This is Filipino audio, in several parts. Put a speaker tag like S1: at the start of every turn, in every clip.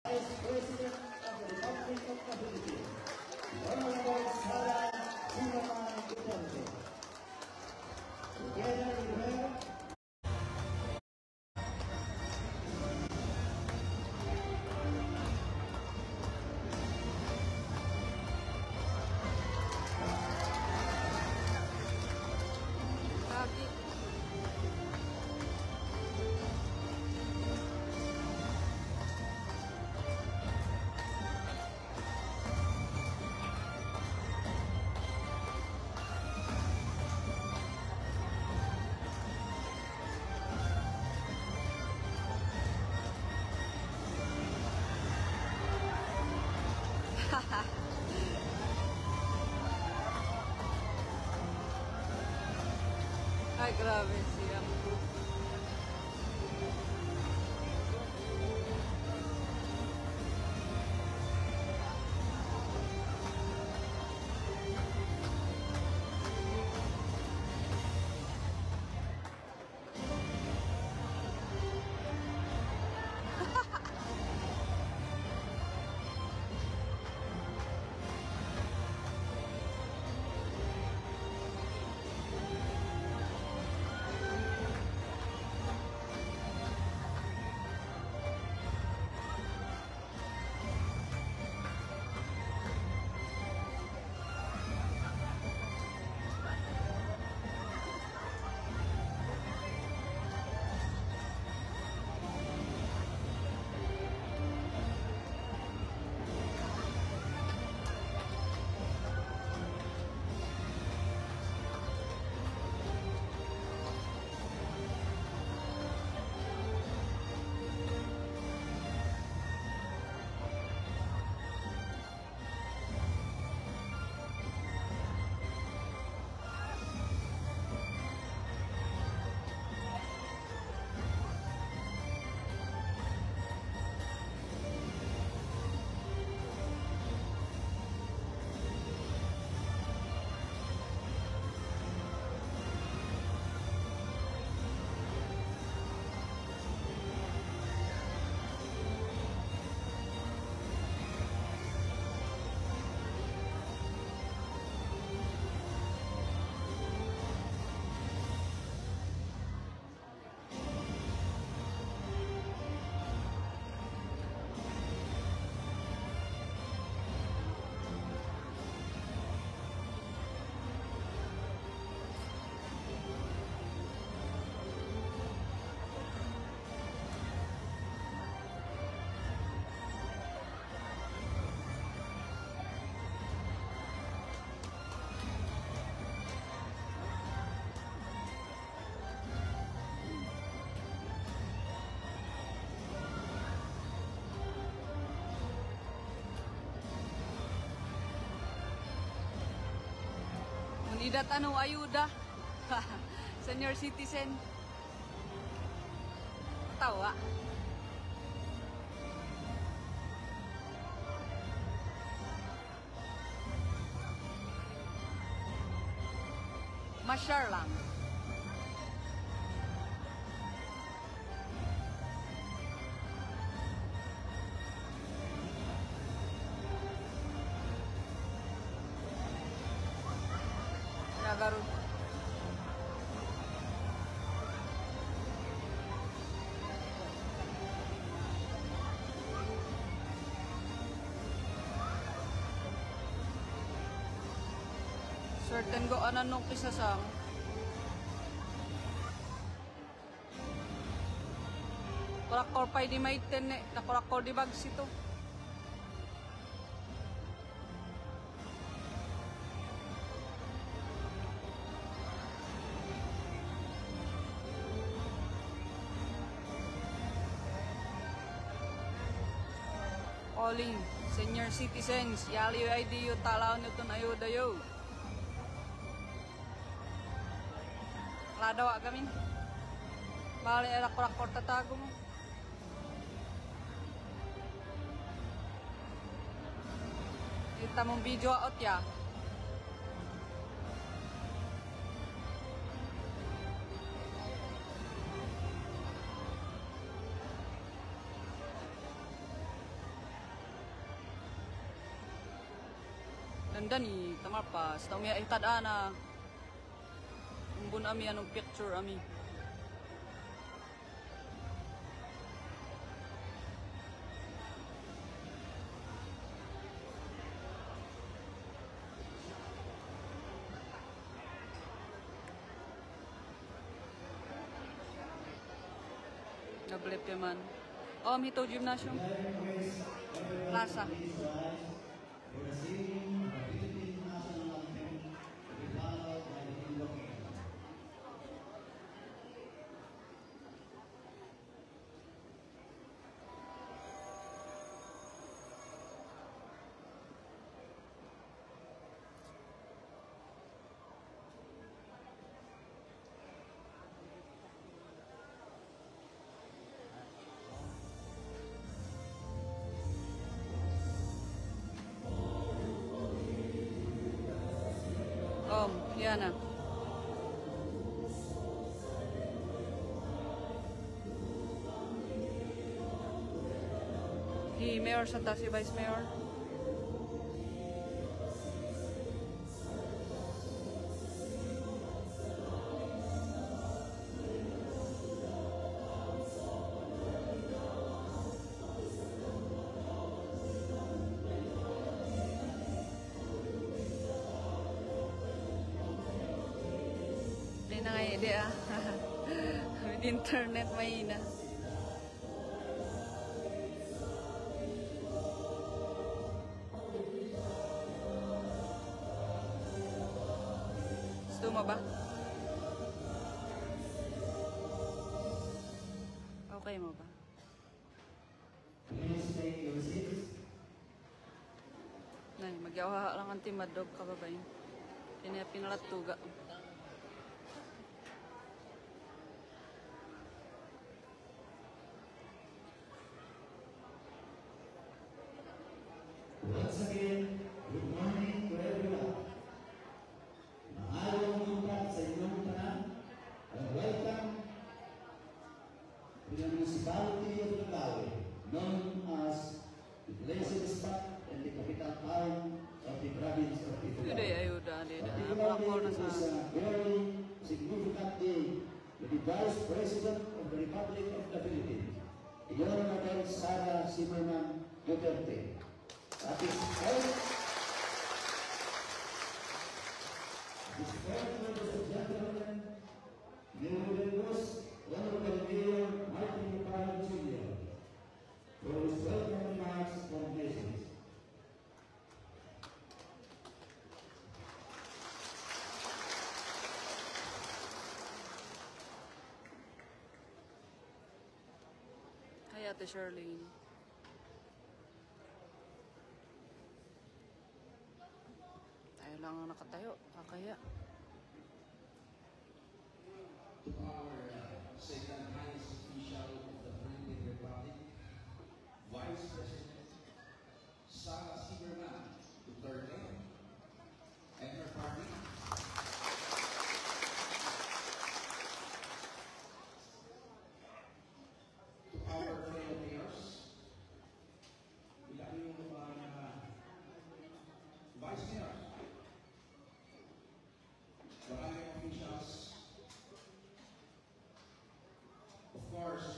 S1: Vice President of the Republic of the Philippines, Honorable Sara Silva Duterte. Together we have
S2: Ay, grabe siya. Unidat ano ayuda. Senior citizen. Tawa. Masyar lang. Nagarod. Certain go anan nung kisasang. Kurakor pa'y di maiten eh. Nakurakor di bags ito. Calling senior citizens, yali ID yu talaw nito na ayuda yo. Ladawa gamin. Bali rakor tatago mo. Kita mong video out ya. Ganda ni tamarpas. Tao miya itadana. Umbun ami anong picture ami. Nablip man. Oh, Mito Gymnasium. Plaza.
S1: For the singing of the Philippine national anthem to be followed by the invocation.
S2: Yan na. Si Mayor Santa, si Vice Mayor. Na nga ide with internet mahina. Gusto mo ba? Okay mo ba?
S1: Please take your seats.
S2: Nay, magyawa lang ang timadog kababayan. Pinalatuga.
S1: Once again, good morning to everyone. Maayong umaga sa inyong tanan and welcome to the municipality of Langawi, known as the blessed spot and the capital town of the province of
S2: Udah
S1: Ifugao.
S2: ya, udah deh.
S1: Particularly,
S2: na
S1: it
S2: sa...
S1: is a very significant day to the Vice President of the Republic of the Philippines, the Honorable Sara Zimmerman Duterte. That is all. Ladies and gentlemen, Bienvenidos, Honorable Mayor Martin Lupano Jr. for his welcome remarks from Blessings.
S2: Kaya Ate Charlene. Tayo lang ang nakatayo. Kakaya.
S3: To our second highest official of the Philippine Republic, Vice President Sara Zimmerman Duterte and her party. To our fellow mayors, ilan yung mga vice mayors, barangay officials, of course,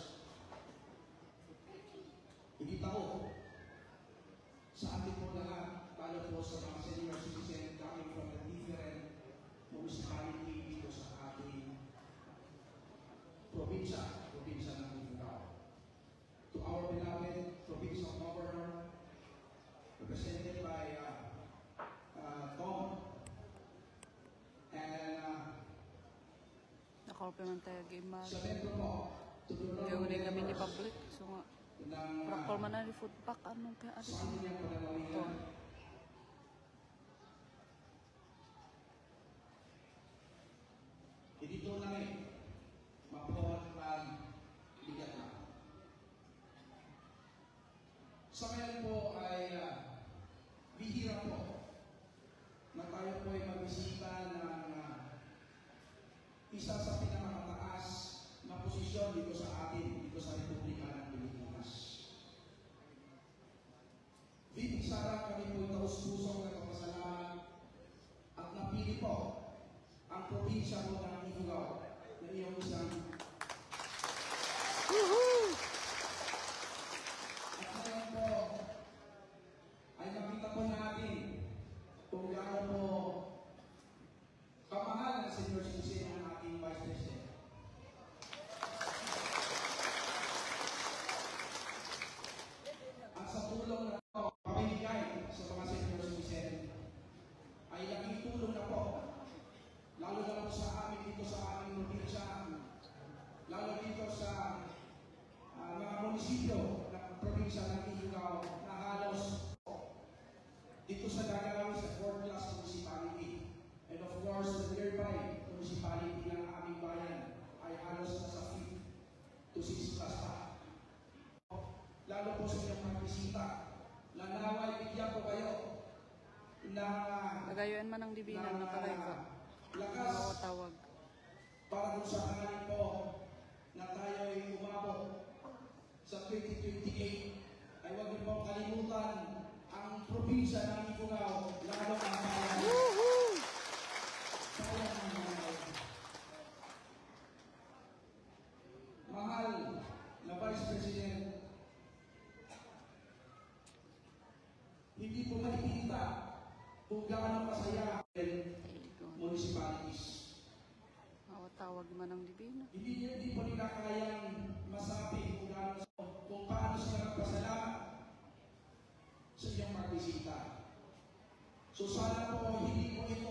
S3: hindi tao sa ating po lahat, lalo po sa mga senior citizen coming from the different municipality dito sa ating probinsya ng Ifugao. To our beloved provincial governor, represented by Tom, and
S2: Nakalpiman tayo game man.
S3: sa membro po,
S2: Kaya ulit kami ni public. So nga.
S3: ng
S2: Prakol man na ni food pack. Anong kaya ate?
S3: sa kanyang pananawigan. Dito namin mapawat ang bigat na. Sa ngayon po ay bihira po na tayo po ay magbisita ng isa sa pinakamataas na posisyon dito sa atin, dito sa Republika ng Pilipinas. VP Sara, kami po taos-pusong nagpapasalamat din po ang probinsya po ng Ifugao na iyong isang. At ngayon po ay makita po natin kung gaano po kamahal na Senior Citizen ang ating Vice President. At sa tulong na ito, pamimigay sa mga Senior Citizen ay laking tulong na po, lalo na po sa amin dito sa aming probinsya, lalo dito sa mga munisipyo ng probinsya ng Ifugao na halos dito sa gagawin sa 4th class municipality. And of course, the nearby municipality ng aming bayan ay halos nasa 5th to 6th class pa. Lalo po sa inyong mga bisita, nanaway bigyan ko kayo na
S2: Lagayuan man ang dibinan na karayka.
S3: lakas
S2: Tawag.
S3: para kung sakali po na tayo ay umabot sa 2028 ay huwag niyo pong kalimutan ang probinsya ng Ifugao, lalo ang bayan. Bayan ng Ifugao. Mahal na Vice President, hindi po makikita kung gaano kasaya ang municipalities.
S2: Tawag man ang dibinan.
S3: Hindi po nila kayang masabi kung paano sila nagpasalamat sa iyong mga bisita. So sana po hindi po ito